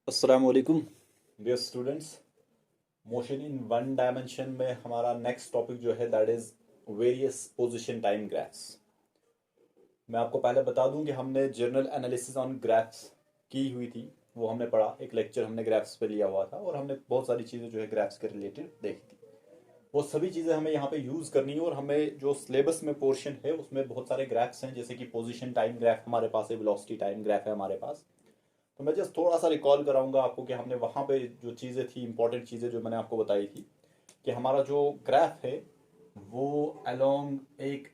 अस्सलाम वालेकुम dear students. Motion in one dimension में हमारा नेक्स्ट टॉपिक जो है that is various position time graphs. मैं आपको पहले बता दूं कि हमने जर्नल एनालिसिस ऑन ग्राफ्स की हुई थी, वो हमने पढ़ा, एक लेक्चर हमने ग्राफ्स पे लिया हुआ था और हमने बहुत सारी चीज़ें जो है ग्राफ्स के रिलेटेड देखी थी। वो सभी चीज़ें हमें यहाँ पे यूज़ करनी है और हमें जो सिलेबस में पोर्शन है उसमें बहुत सारे ग्राफ्स हैं, जैसे कि पोजीशन टाइम ग्राफ हमारे पास है, वेलोसिटी टाइम ग्राफ है हमारे पास। तो मैं जस्ट थोड़ा सा रिकॉल कराऊंगा आपको कि हमने वहाँ पे जो चीज़ें थी, इंपॉर्टेंट चीज़ें जो मैंने आपको बताई थी, कि हमारा जो ग्राफ है वो अलोंग एक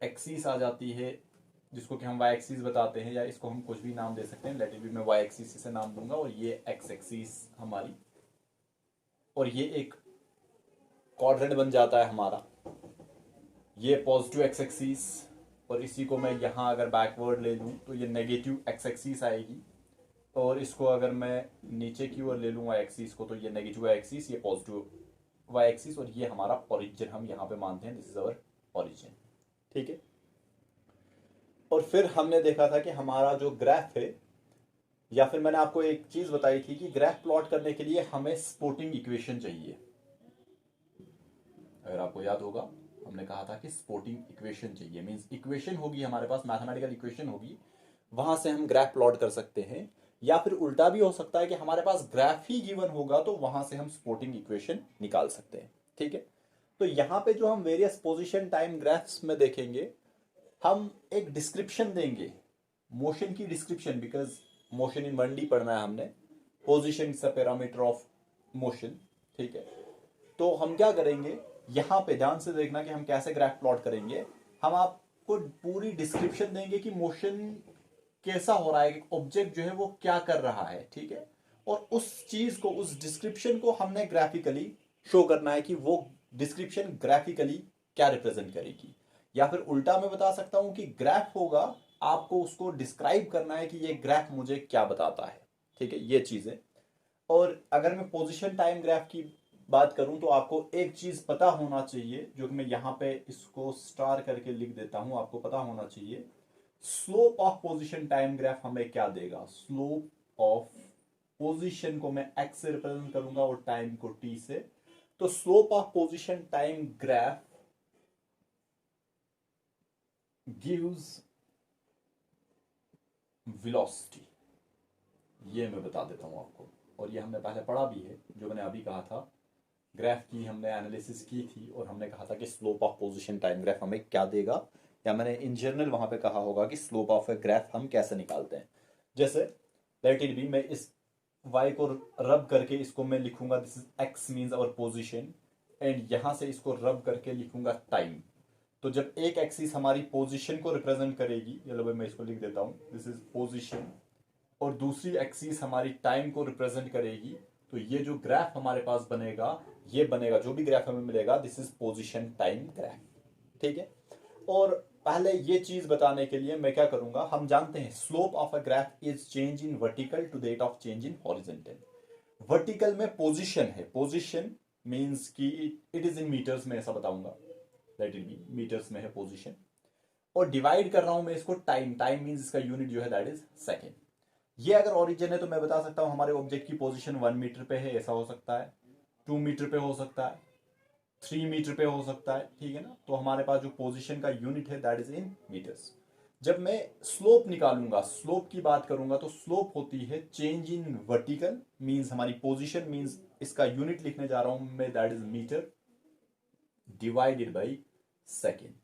एक्सिस आ जाती है, जिसको कि हम वाई एक्सिस बताते हैं, या इसको हम कुछ भी नाम दे सकते हैं। लेट इट बी, मैं वाई एक्सिस से नाम दूंगा और ये एक्स एक्सिस हमारी, और ये एक क्वाड्रेंट बन जाता है हमारा, ये पॉजिटिव एक्स एक्सिस। और इसी को मैं यहाँ अगर बैकवर्ड ले लूँ तो ये नेगेटिव एक्स एक्सिस आएगी, और इसको अगर मैं नीचे की ओर ले लूँ वाई एक्सिस को तो ये नेगेटिव वाई एक्सिस, ये पॉजिटिव वाई एक्सिस, और ये हमारा ओरिजिन हम यहाँ पे मानते हैं, दिस इज अवर ओरिजिन। ठीक है। और फिर हमने देखा था कि हमारा जो ग्राफ है, या फिर मैंने आपको एक चीज बताई थी कि ग्राफ प्लॉट करने के लिए हमें स्पोर्टिंग इक्वेशन चाहिए। अगर आपको याद होगा, हमने कहा था कि स्पोर्टिंग इक्वेशन चाहिए, मींस इक्वेशन होगी हमारे पास, मैथमेटिकल इक्वेशन होगी, वहां से हम ग्राफ प्लॉट कर सकते हैं। या फिर उल्टा भी हो सकता है कि हमारे पास ग्राफ ही गिवन होगा तो वहां से हम स्पोर्टिंग इक्वेशन निकाल सकते हैं। ठीक है। तो यहां पे जो हम वेरियस पोजीशन टाइम ग्राफ्स में देखेंगे, हम एक डिस्क्रिप्शन देंगे, मोशन की description, because motion in 1D पढ़ना है हमने, position is a parameter of motion. ठीक है। तो हम क्या करेंगे, यहां पे ध्यान से देखना कि हम कैसे ग्राफ प्लॉट करेंगे। हम आपको पूरी डिस्क्रिप्शन देंगे कि मोशन कैसा हो रहा है, ऑब्जेक्ट जो है वो क्या कर रहा है। ठीक है। और उस चीज को, उस डिस्क्रिप्शन को हमने ग्राफिकली शो करना है कि वो डिस्क्रिप्शन ग्राफिकली क्या रिप्रेजेंट करेगी। या फिर उल्टा मैं बता सकता हूं कि ग्राफ होगा, आपको उसको डिस्क्राइब करना है कि ये ग्राफ मुझे क्या बताता है। ठीक है, ये चीजें। और अगर मैं पोजीशन टाइम ग्राफ की बात करूं तो आपको एक चीज पता होना चाहिए, जो कि मैं यहां पे इसको स्टार करके लिख देता हूं, आपको पता होना चाहिए slope of position time graph हमें क्या देगा। स्लोप ऑफ पोजीशन को मैं एक्स से रिप्रेजेंट करूंगा और टाइम को टी से। तो slope of position time graph gives velocity, ये मैं बता देता हूं आपको। और ये हमने पहले पढ़ा भी है, जो मैंने अभी कहा था, ग्राफ की हमने एनालिसिस की थी और हमने कहा था कि slope of position time graph हमें क्या देगा, या मैंने इन जनरल वहां पे कहा होगा कि स्लोप ऑफ ए ग्राफ हम कैसे निकालते हैं। जैसे लेट इट बी, मैं इस y को रब करके इसको मैं लिखूंगा, this is x means our position, and यहां से इसको रब करके लिखूंगा टाइम। तो जब एक एक्सिस हमारी पोजीशन को रिप्रेजेंट करेगी, चलो भाई मैं इसको लिख देता हूं, दिस इज पोजीशन, और दूसरी एक्सिस हमारी टाइम को रिप्रेजेंट करेगी, तो ये जो ग्राफ हमारे पास बनेगा, ये बनेगा, जो भी ग्राफ हमें मिलेगा, this is position time graph. ठीक है। और पहले ये चीज बताने के लिए मैं क्या करूंगा, हम जानते हैं slope of a graph is change in vertical to the rate of change in horizontal. Vertical में पोजीशन है, पोजीशन मींस कि इट इज इन मीटर्स में, ऐसा बताऊंगा, लेट इट बी मीटर्स में है पोजीशन। और डिवाइड कर रहा हूं मैं इसको टाइम, टाइम मींस इसका यूनिट जो है दैट इज सेकेंड। ये अगर ओरिजिन है तो मैं बता सकता हूं हमारे ऑब्जेक्ट की पोजीशन 1 मीटर पे है, ऐसा हो सकता है, 2 मीटर पे हो सकता है, 3 मीटर पे हो सकता है। ठीक है ना। तो हमारे पास जो पोजीशन का यूनिट है दैट इज इन मीटर्स। जब मैं स्लोप निकालूंगा, स्लोप की बात करूंगा, तो स्लोप होती है चेंज इन वर्टिकल, मींस हमारी पोजीशन मींस इसका यूनिट लिखने जा रहा हूं मैं, that is metre, divided by second.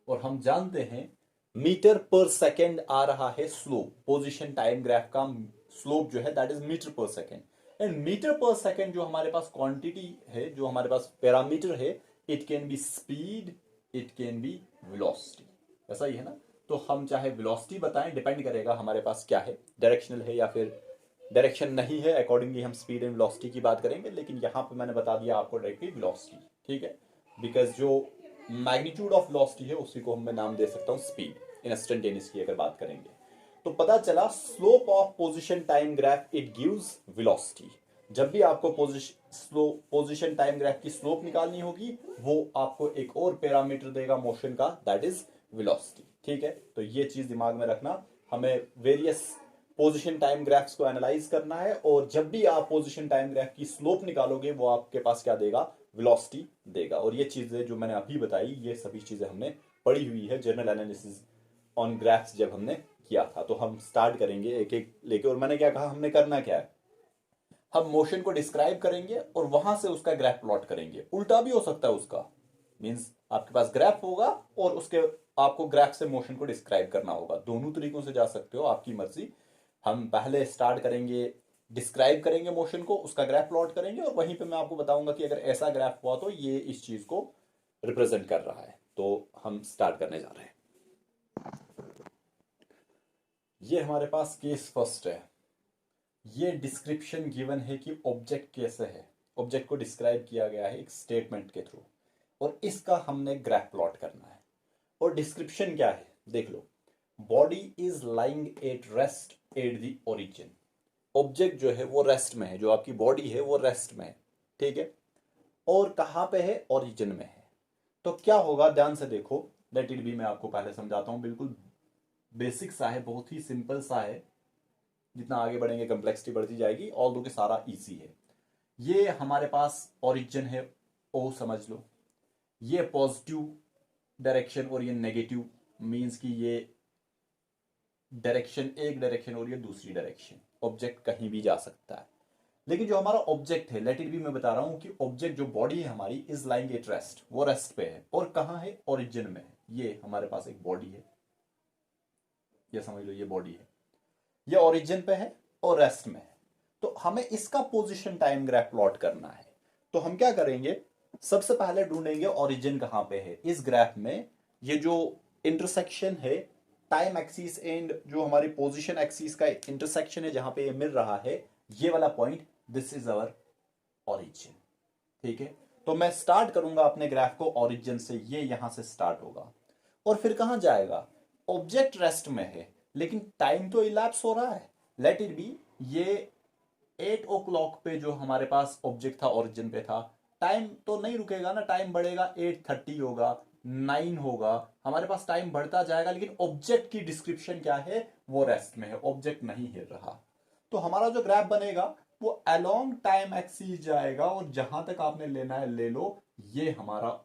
और हम जानते हैं मीटर पर सेकेंड आ रहा है स्लोप, पोजीशन टाइम ग्राफ का स्लोप जो है दैट इज मीटर पर सेकेंड। एंड मीटर पर सेकेंड जो हमारे पास क्वांटिटी है, जो हमारे पास पैरामीटर है, it can be speed, it can be velocity, ऐसा ही है ना। तो हम चाहे वेलोसिटी बताएं, डिपेंड करेगा हमारे पास क्या है, डायरेक्शनल है या फिर डायरेक्शन नहीं है, अकॉर्डिंगली हम स्पीड एंड वेलोसिटी की बात करेंगे, लेकिन यहां पे मैंने बता दिया आपको डायरेक्टली वेलोसिटी। ठीक है। बिकॉज जो मैग्नीट्यूड ऑफ वेलोसिटी है उसी को हम मैं नाम दे सकता हूं स्पीड। इंस्टेंटेनियस की अगर बात करेंगे तो पता चला slope of position time graph it gives velocity. जब भी आपको पोजीशन टाइम ग्राफ की स्लोप निकालनी होगी, वो आपको एक और पैरामीटर देगा मोशन का, दैट इज वेलोसिटी। ठीक है। तो ये चीज दिमाग में रखना, हमें वेरियस पोजीशन टाइम ग्राफ्स को एनालाइज करना है, और जब भी आप पोजीशन टाइम ग्राफ की स्लोप निकालोगे वो आपके पास क्या देगा, वेलोसिटी देगा। और ये चीजें जो मैंने अभी बताई ये सभी चीजें हमने पढ़ी हुई है जनरल एनालिसिस ऑन ग्राफ्स जब हमने किया था। तो हम स्टार्ट करेंगे एक एक लेके, और मैंने क्या कहा हमने करना क्या है, हम मोशन को डिस्क्राइब करेंगे और वहां से उसका ग्राफ प्लॉट करेंगे। उल्टा भी हो सकता है उसका, मींस आपके पास ग्राफ होगा और उसके आपको ग्राफ से मोशन को डिस्क्राइब करना होगा। दोनों तरीकों से जा सकते हो, आपकी मर्जी। हम पहले स्टार्ट करेंगे, डिस्क्राइब करेंगे मोशन को, उसका ग्राफ प्लॉट करेंगे, और वहीं पे मैं आपको बताऊंगा कि अगर ऐसा ग्राफ हुआ तो ये इस चीज को रिप्रेजेंट कर रहा है। तो हम स्टार्ट करने जा रहे हैं। ये हमारे पास केस फर्स्ट है। ये डिस्क्रिप्शन गिवन है कि ऑब्जेक्ट कैसे है, ऑब्जेक्ट को डिस्क्राइब किया गया है एक स्टेटमेंट के थ्रू, और इसका हमने ग्राफ प्लॉट करना है। और डिस्क्रिप्शन क्या है देख लो, body is lying at rest at the origin. Object जो है वो रेस्ट में है, जो आपकी बॉडी है वो रेस्ट में है, ठीक है। और कहां पे है, ओरिजिन में है। तो क्या होगा, ध्यान से देखो, लेट इट बी, मैं आपको पहले समझाता हूं। बिल्कुल बेसिक सा है, बहुत ही सिंपल सा है। जितना आगे बढ़ेंगे कंप्लेक्सिटी बढ़ती जाएगी, ऑल दो के सारा इजी है। ये हमारे पास ओरिजिन है, ओ समझ लो। ये पॉजिटिव डायरेक्शन और ये नेगेटिव, मींस कि ये डायरेक्शन एक डायरेक्शन और ये दूसरी डायरेक्शन। ऑब्जेक्ट कहीं भी जा सकता है, लेकिन जो हमारा ऑब्जेक्ट है, लेट इट बी, मैं बता रहा हूं कि ऑब्जेक्ट जो बॉडी है हमारी, इज लाइंग एट रेस्ट, वो रेस्ट पे है। और कहां है, ओरिजिन में है। ये हमारे पास एक बॉडी है, ये समझ लो ये बॉडी है, ये ओरिजिन पे है और रेस्ट में है। तो हमें इसका पोजीशन टाइम ग्राफ प्लॉट करना है। तो हम क्या करेंगे, सबसे पहले ढूंढेंगे ओरिजिन कहां पे है इस ग्राफ में। ये जो इंटरसेक्शन है टाइम एक्सिस एंड जो हमारी पोजीशन एक्सिस का इंटरसेक्शन है, जहां पे ये मिल रहा है, ये वाला point, this is our origin, ठीक है। तो मैं स्टार्ट करूंगा अपने ग्राफ को ओरिजिन से, ये यहां से स्टार्ट होगा और फिर कहां जाएगा, ऑब्जेक्ट रेस्ट में है लेकिन टाइम तो इलैप्स हो रहा है। लेट इट बी, ये 8 o'clock पे जो हमारे पास ऑब्जेक्ट था ओरिजिन पे था, टाइम तो नहीं रुकेगा ना, टाइम बढ़ेगा, 8:30 होगा, 9 होगा, हमारे पास टाइम बढ़ता जाएगा। लेकिन ऑब्जेक्ट की डिस्क्रिप्शन क्या है, वो रेस्ट में है, ऑब्जेक्ट नहीं हिल रहा। तो हमारा जो ग्राफ बनेगा वो अलोंग टाइम एक्सिस जाएगा, और जहां तक आपने लेना है ले लो। ये हमारा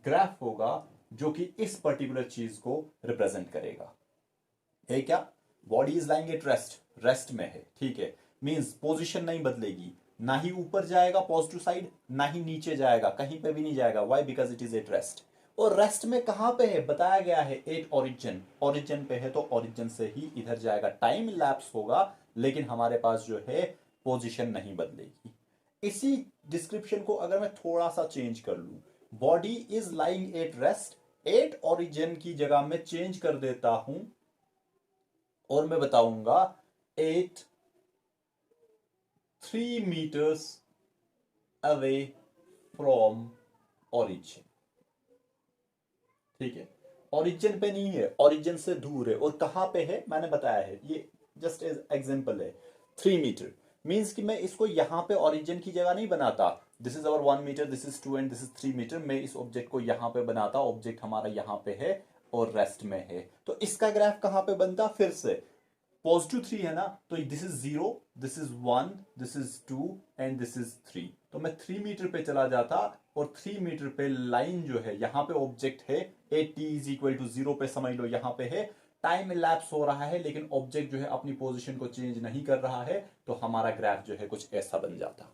ग्राफ होगा जो कि इस पर्टिकुलर चीज को रिप्रेजेंट करेगा। है क्या, body is lying at rest, rest में है, ठीक है। मींस पोजीशन नहीं बदलेगी, ना ही ऊपर जाएगा पॉजिटिव साइड, ना ही नीचे जाएगा, कहीं पे भी नहीं जाएगा। Why, because it is at rest. और रेस्ट में कहां पे है, बताया गया है एट ओरिजिन, ओरिजिन पे है, तो ओरिजिन से ही इधर जाएगा। टाइम लैप्स होगा लेकिन हमारे पास जो है पोजीशन नहीं बदलेगी। इसी डिस्क्रिप्शन को अगर मैं थोड़ा सा चेंज कर लूं, body is lying at rest at origin की जगह में चेंज कर देता हूं, और मैं बताऊंगा 3 meters अवे फ्रॉम ओरिजिन, ठीक है। ओरिजिन पे नहीं है, ओरिजिन से दूर है। और कहां पे है मैंने बताया है, ये जस्ट एग्जांपल है। 3 मीटर मींस कि मैं इसको यहां पे ओरिजिन की जगह नहीं बनाता, this is our 1 metre, this is 2 and this is 3 metre. मैं इस ऑब्जेक्ट को यहां पे बनाता, ऑब्जेक्ट हमारा यहां पे है और रेस्ट में है। तो इसका ग्राफ कहां पे बनता, फिर से पॉजिटिव 3 है ना, तो this is 0, this is 1, this is 2 and this is 3। तो मैं 3 मीटर पे चला जाता, और 3 मीटर पे लाइन जो है, यहां पे ऑब्जेक्ट है, at t is equal to 0 पे समझ लो यहां पे है। टाइम लैप्स हो रहा है लेकिन ऑब्जेक्ट जो है अपनी पोजीशन को चेंज नहीं कर रहा है, तो हमारा ग्राफ जो है कुछ ऐसा बन जाता,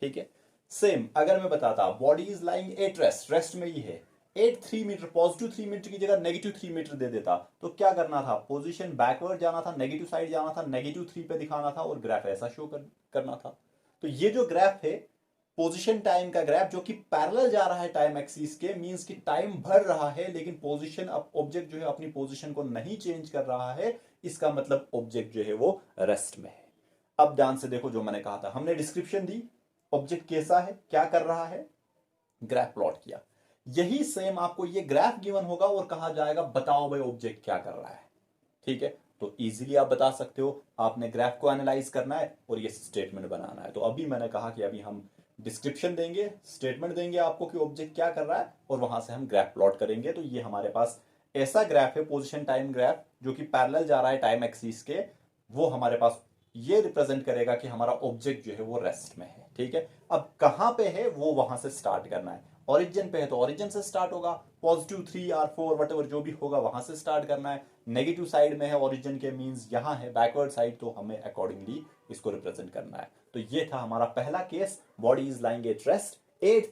ठीक है। सेम अगर मैं बताता body is lying at rest, rest में ही है, 3 मीटर, पॉजिटिव 3 मीटर की जगह नेगेटिव 3 मीटर दे देता, तो क्या करना था, पोजीशन बैकवर्ड जाना था, नेगेटिव साइड जाना था, -3 पे दिखाना था, और ग्राफ ऐसा शो करना था। तो ये जो ग्राफ है पोजीशन टाइम का ग्राफ, जो कि पैरेलल जा रहा है टाइम एक्सिस के, मींस कि टाइम बढ़ रहा है लेकिन पोजीशन, अब ऑब्जेक्ट जो है अपनी पोजीशन को नहीं चेंज कर रहा है, इसका मतलब ऑब्जेक्ट जो है वो रेस्ट में है। अब ध्यान से देखो, जो मैंने कहा था, हमने डिस्क्रिप्शन दी, ऑब्जेक्ट कैसा है, क्या कर रहा है, ग्राफ प्लॉट किया। यही सेम आपको ये ग्राफ गिवन होगा और कहा जाएगा बताओ भाई ऑब्जेक्ट क्या कर रहा है, ठीक है। तो इजीली आप बता सकते हो, आपने ग्राफ को एनालाइज करना है और ये स्टेटमेंट बनाना है। तो अभी मैंने कहा कि अभी हम डिस्क्रिप्शन देंगे, स्टेटमेंट देंगे आपको कि ऑब्जेक्ट क्या कर रहा है, और वहां से हम ग्राफ प्लॉट करेंगे। तो ये हमारे पास ऐसा ग्राफ है, पोजीशन टाइम ग्राफ, जो कि पैरेलल जा रहा है टाइम एक्सिस के, वो हमारे पास ये रिप्रेजेंट करेगा कि हमारा ऑब्जेक्ट जो है वो रेस्ट में है। ठीक है, अब कहां पे है वो वहां से स्टार्ट करना है। ओरिजिन पे है तो ओरिजिन से स्टार्ट होगा, पॉजिटिव 3 or 4 वट एवर जो भी होगा वहां से स्टार्ट करना है। नेगेटिव साइड में है ओरिजिन के, मींस यहां है बैकवर्ड साइड, तो हमें अकॉर्डिंगली इसको रिप्रेजेंट करना है। तो ये था हमारा पहला case, body is lying at rest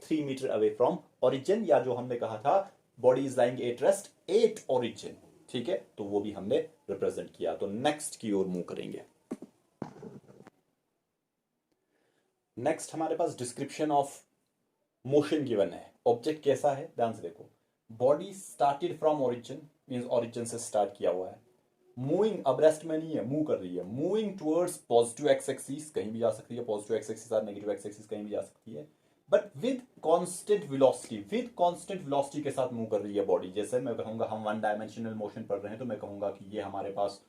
3 metre away from origin, या जो हमने कहा था body is lying at rest 8 origin. ठीक है, तो वो भी हमने रिप्रेजेंट किया। तो नेक्स्ट की ओर मूव करेंगे। नेक्स्ट हमारे पास डिस्क्रिप्शन ऑफ मोशन गिवन है। ऑब्जेक्ट कैसा है, ध्यान से देखो। Body started from origin, means origin से स्टार्ट किया हुआ है। मूविंग, अब रेस्ट में नहीं है, मूव कर रही है। Moving towards positive x axis, कहीं भी जा सकती है, पॉजिटिव एक्स एक्सिस और नेगेटिव एक्स एक्सिस कहीं भी जा सकती है, but with constant velocity, with constant velocity के साथ मूव कर रही है बॉडी। जैसे मैं कहूंगा हम वन डायमेंशनल मोशन पढ़ रहे हैं, तो मैं कहूंगा कि ये हमारे पास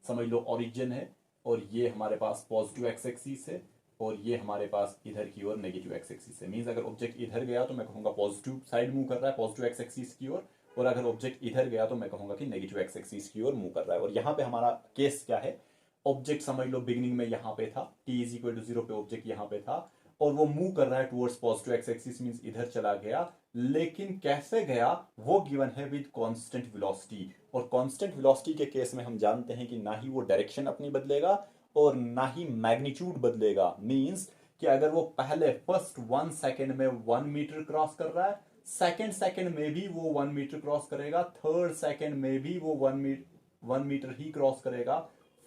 समझ लो ओरिजिन है, और ये हमारे पास पॉजिटिव एक्स एक्सिस है, और ये हमारे पास इधर की ओर नेगेटिव एक्स एक्सिस है। मींस अगर ऑब्जेक्ट इधर गया तो मैं कहूंगा पॉजिटिव साइड मूव कर रहा है, पॉजिटिव एक्स एक्सिस की ओर, और अगर ऑब्जेक्ट इधर गया तो मैं कहूंगा कि नेगेटिव एक्स एक्सिस की ओर मूव कर रहा है। और यहाँ पे हमारा केस क्या है, ऑब्जेक्ट समझ लो बिगिनिंग में यहाँ पे था, t इज इक्वल टू 0 पे ऑब्जेक्ट यहाँ पे था, और वो मूव कर रहा है towards positive x axis, means इधर चला गया, लेकिन कैसे गया वो गिवन है विद कांस्टेंट वेलोसिटी। और कांस्टेंट वेलोसिटी के केस में हम जानते हैं कि ना ही वो डायरेक्शन अपनी बदलेगा और ना ही मैग्नीट्यूड बदलेगा। मींस कि अगर वो पहले फर्स्ट 1 सेकेंड में 1 मीटर क्रॉस कर रहा है, सेकेंड सेकेंड में भी वो 1 मीटर क्रॉस करेगा, थर्ड सेकेंड में भी वो 1 मीटर ही क्रॉस करेगा,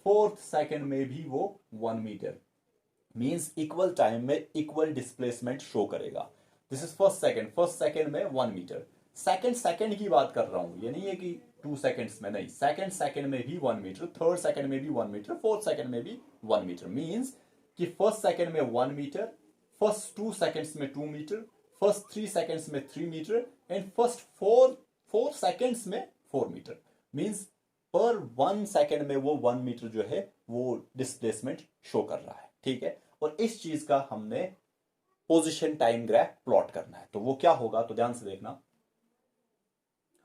फोर्थ सेकेंड में भी वो 1 मीटर, मींस इक्वल टाइम में इक्वल डिस्प्लेसमेंट शो करेगा। दिस इज फर्स्ट सेकेंड में 1 मीटर। सेकेंड सेकेंड की बात कर रहा हूं, ये नहीं है कि 2 सेकेंड्स में, नहीं, सेकेंड सेकेंड में भी 1 मीटर, थर्ड सेकेंड में भी 1 मीटर, फोर्थ सेकेंड में भी 1 मीटर। मींस कि फर्स्ट सेकेंड में 1 मीटर, फर्स्ट 2 सेकेंड्स में 2 मीटर, फर्स्ट 3 सेकेंड्स में 3 मीटर, एंड फर्स्ट 4 सेकेंड्स में 4 मीटर। मींस पर 1 सेकेंड में वो 1 मीटर जो है वो डिस्प्लेसमेंट शो कर रहा है। ठीक है, और इस चीज का हमने पोजीशन टाइम ग्राफ प्लॉट करना है। तो वो क्या होगा, तो ध्यान से देखना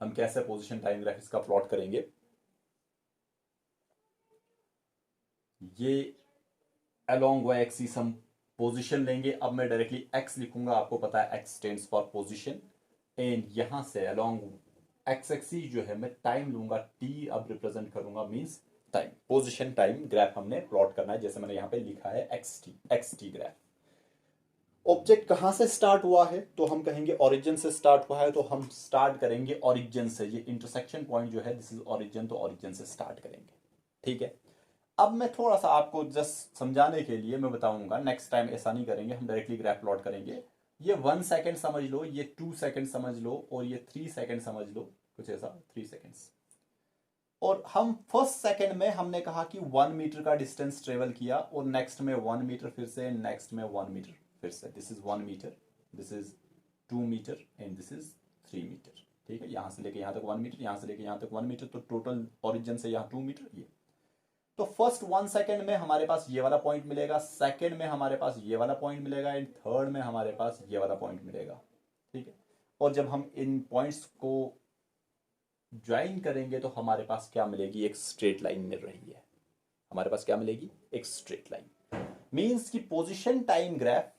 हम कैसे पोजीशन टाइम ग्राफ इसका प्लॉट करेंगे। ये अलोंग वाई एक्सिस हम पोजीशन लेंगे। अब मैं डायरेक्टली एक्स लिखूंगा, आपको पता है x stands for position, and यहां से अलोंग एक्स एक्सिस जो है मैं टाइम लूंगा, टी अब रिप्रेजेंट करूंगा, means time. Position time graph हमने प्लॉट करना है, जैसे मैंने यहां पे लिखा है एक्स टी ग्राफ। ऑब्जेक्ट कहां से स्टार्ट हुआ है, तो हम कहेंगे ओरिजिन से स्टार्ट हुआ है, तो हम स्टार्ट करेंगे ओरिजिन से। ये इंटरसेक्शन पॉइंट जो है दिस इज ओरिजिन, तो ओरिजिन से स्टार्ट करेंगे। ठीक है, अब मैं थोड़ा सा आपको जस्ट समझाने के लिए मैं बताऊंगा, नेक्स्ट टाइम ऐसा नहीं करेंगे, हम डायरेक्टली ग्राफ प्लॉट करेंगे। ये 1 सेकेंड समझ लो, ये 2 सेकेंड समझ लो, और ये 3 सेकेंड समझ लो, कुछ ऐसा 3 सेकेंड्स। और हम फर्स्ट सेकेंड में हमने कहा कि 1 मीटर का डिस्टेंस ट्रेवल किया, और नेक्स्ट में 1 मीटर फिर से, नेक्स्ट में 1 मीटर फिर से। This is 1 metre, this is 2 metre, and this is 3 metre. ठीक है, यहां से लेके यहां तक 1 मीटर, यहां से लेके यहां तक 1 मीटर, तो टोटल ओरिजिन से यहां 2 मीटर। ये तो फर्स्ट 1 सेकेंड में हमारे पास ये वाला पॉइंट मिलेगा, सेकेंड में हमारे पास ये वाला पॉइंट मिलेगा, एंड थर्ड में हमारे पास ये वाला पॉइंट मिलेगा। ठीक है, और जब हम इन पॉइंट्स को ज्वाइन करेंगे तो हमारे पास क्या मिलेगी, एक स्ट्रेट लाइन मिल रही है। हमारे पास क्या मिलेगी, एक स्ट्रेट लाइन। मींस की position time graph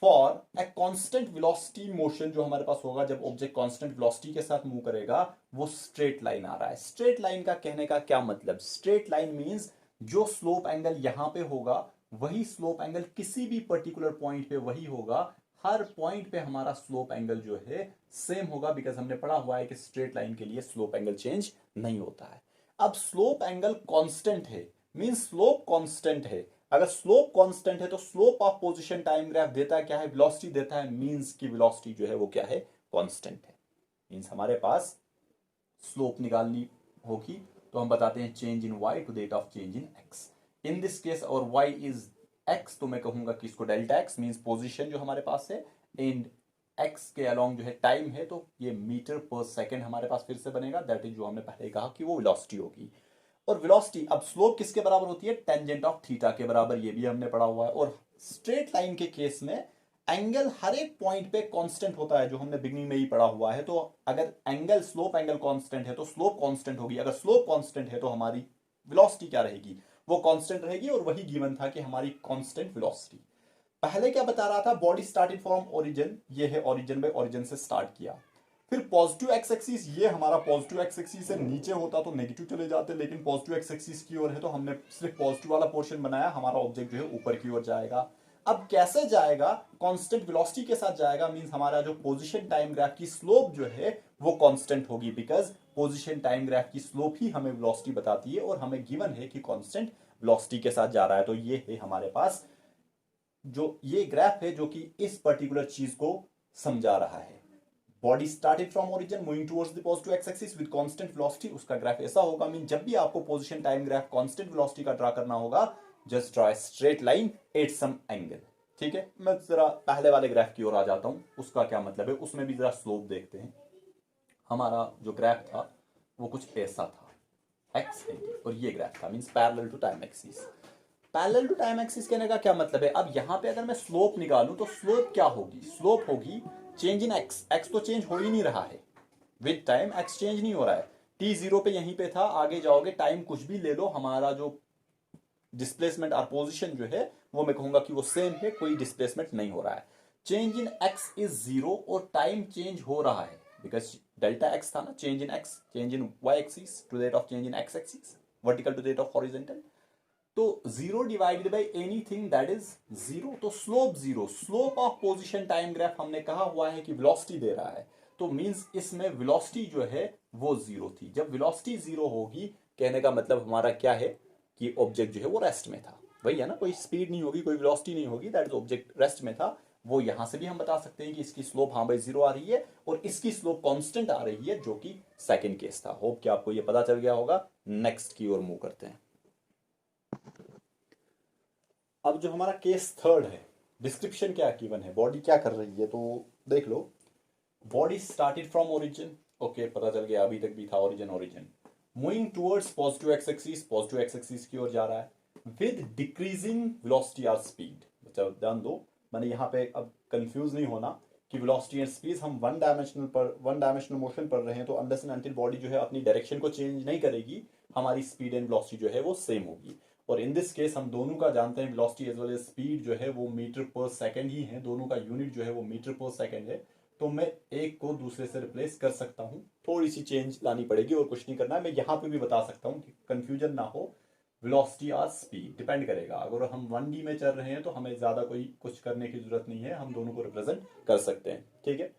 for a constant velocity motion जो हमारे पास होगा, जब ऑब्जेक्ट कांस्टेंट वेलोसिटी के साथ मूव करेगा, वो स्ट्रेट लाइन आ रहा है। स्ट्रेट लाइन का कहने का क्या मतलब, स्ट्रेट लाइन मींस जो स्लोप एंगल यहां पे होगा वही स्लोप एंगल किसी भी पर्टिकुलर पॉइंट पे वही होगा। हर पॉइंट पे हमारा स्लोप एंगल जो है सेम होगा, बिकॉज हमने पढ़ा हुआ है कि स्ट्रेट लाइन के लिए स्लोप एंगल चेंज नहीं होता है। अब स्लोप एंगल कांस्टेंट है, मींस स्लोप कांस्टेंट है। अगर स्लोप कांस्टेंट है तो slope of position time graph देता क्या है, वेलोसिटी देता है, मींस की वेलोसिटी जो है वो क्या है, कांस्टेंट है। मींस हमारे पास स्लोप निकालनी होगी तो हम बताते हैं change in y to rate of change in x। In this case और y इज x, तो मैं कहूंगा कि इसको डेल्टा x मींस पोजीशन जो हमारे पास है, एंड x के अलोंग जो है टाइम है, तो ये मीटर पर सेकंड हमारे पास फिर से बनेगा, दैट इज जो हमने पहले कहा कि वो वेलोसिटी होगी। और वेलोसिटी, अब स्लोप किसके बराबर होती है, टेंजेंट ऑफ थीटा के बराबर, ये भी हमने पढ़ा हुआ है। और स्ट्रेट लाइन के केस में एंगल हर एक पॉइंट पे कांस्टेंट होता है, जो हमने बिगनिंग में ही पढ़ा हुआ है। तो अगर एंगल स्लोप एंगल कांस्टेंट है तो स्लोप कांस्टेंट होगी, अगर स्लोप कांस्टेंट है तो हमारी वेलोसिटी क्या रहेगी, वो कांस्टेंट रहेगी, और वही गिवन था कि हमारी कांस्टेंट वेलोसिटी। पहले क्या बता रहा था, बॉडी स्टार्टेड फ्रॉम ओरिजिन, ये है ओरिजिन, बाय ओरिजिन से स्टार्ट किया। फिर पॉजिटिव एक्स एक्सिस, ये हमारा पॉजिटिव एक्स एक्सिस से नीचे होता तो नेगेटिव चले जाते, लेकिन पॉजिटिव एक्स एक्सिस की ओर है तो हमने सिर्फ पॉजिटिव वाला पोर्शन बनाया, हमारा ऑब्जेक्ट जो है ऊपर की ओर जाएगा। अब कैसे जाएगा, कांस्टेंट वेलोसिटी के साथ जाएगा, मींस हमारा जो पोजीशन टाइम ग्राफ की स्लोप जो है वो कांस्टेंट होगी, बिकॉज पोजीशन टाइम ग्राफ की स्लोप ही हमें वेलोसिटी बताती है, और हमें गिवन है कि कांस्टेंट वेलोसिटी के साथ जा रहा है। तो ये है हमारे पास जो ये ग्राफ है जो कि इस पर्टिकुलर चीज को समझा रहा है। Body started from origin moving towards the positive x axis with constant velocity, उसका ग्राफ ऐसा होगा। मीन जब भी आपको position time graph constant velocity का ड्रा करना होगा, just draw straight line at some angle. ठीक है, मैं जरा पहले वाले ग्राफ की ओर आ जाता हूं, उसका क्या मतलब है, उसमें भी जरा स्लोप देखते हैं। हमारा जो ग्राफ था वो कुछ ऐसा था, एक्स और ये ग्राफ था, means parallel to time axis. Parallel to time axis कहने का क्या मतलब है, अब यहां पे अगर मैं स्लोप निकालूं तो स्लोप क्या होगी, स्लोप होगी चेंज इन एक्स। एक्स तो चेंज हो ही नहीं रहा है, विद टाइम एक्स चेंज नहीं हो रहा है। टी जीरो पे यहीं पे था, आगे जाओगे टाइम कुछ भी ले लो, हमारा जो डिस्प्लेसमेंट और पोजीशन जो है वो मैं कहूंगा कि वो सेम है, कोई डिस्प्लेसमेंट नहीं हो रहा है। Change in x is zero, और टाइम चेंज हो रहा है बिकॉज डेल्टा एक्स था ना, change in x, change in y axis to rate of change in x axis, vertical to rate of horizontal. तो zero divided by anything that is zero, तो slope zero. Slope of position time graph हमने कहा हुआ है कि velocity दे रहा है, तो मींस इसमें वेलोसिटी जो है वो जीरो थी। जब वेलोसिटी जीरो होगी, कहने का मतलब हमारा क्या है कि ऑब्जेक्ट जो है वो रेस्ट में था, वही है ना, कोई स्पीड नहीं होगी, कोई वेलोसिटी नहीं होगी, दैट इज ऑब्जेक्ट रेस्ट में था। वो यहां से भी हम बता सकते हैं कि इसकी स्लोप हाँ भाई जीरो आ रही है, और इसकी स्लोप कांस्टेंट आ रही है, जो कि सेकंड केस था। होप कि आपको ये पता चल गया होगा। नेक्स्ट की ओर मूव करते हैं। अब जो हमारा केस थर्ड है, डिस्क्रिप्शन क्या गिवन है, बॉडी क्या कर रही है, तो देख लो। Body started from origin, okay पता चल गया, अभी तक भी था origin origin. Moving towards positive x axis, positive x axis की ओर जा रहा है विद डिक्रीजिंग वेलोसिटी और स्पीड। बच्चा ध्यान दो, मैंने यहाँ पे अब कंफ्यूज नहीं होना कि वेलोसिटी एंड स्पीड हम वन डायमेंशनल मोशन पढ़ रहे हैं, तो अनलेस एंड अनटिल बॉडी जो है अपनी डायरेक्शन को चेंज नहीं करेगी, हमारी स्पीड एंड वेलोसिटी जो है वो सेम होगी। और इन दिस केस हम दोनों का जानते हैं, velocity as well as speed जो है वो मीटर पर सेकंड ही है, दोनों का यूनिट जो है वो मीटर पर सेकंड है। तो मैं एक को दूसरे से रिप्लेस कर सकता हूं, थोड़ी सी चेंज लानी पड़ेगी और कुछ नहीं करना है। मैं यहां पे भी बता सकता हूं कि कंफ्यूजन ना हो, वेलोसिटी और स्पीड डिपेंड करेगा। अगर हम 1D में चल रहे हैं तो हमें ज्यादा कोई कुछ करने की जरूरत नहीं है, हम दोनों को रिप्रेजेंट कर सकते हैं। ठीक है,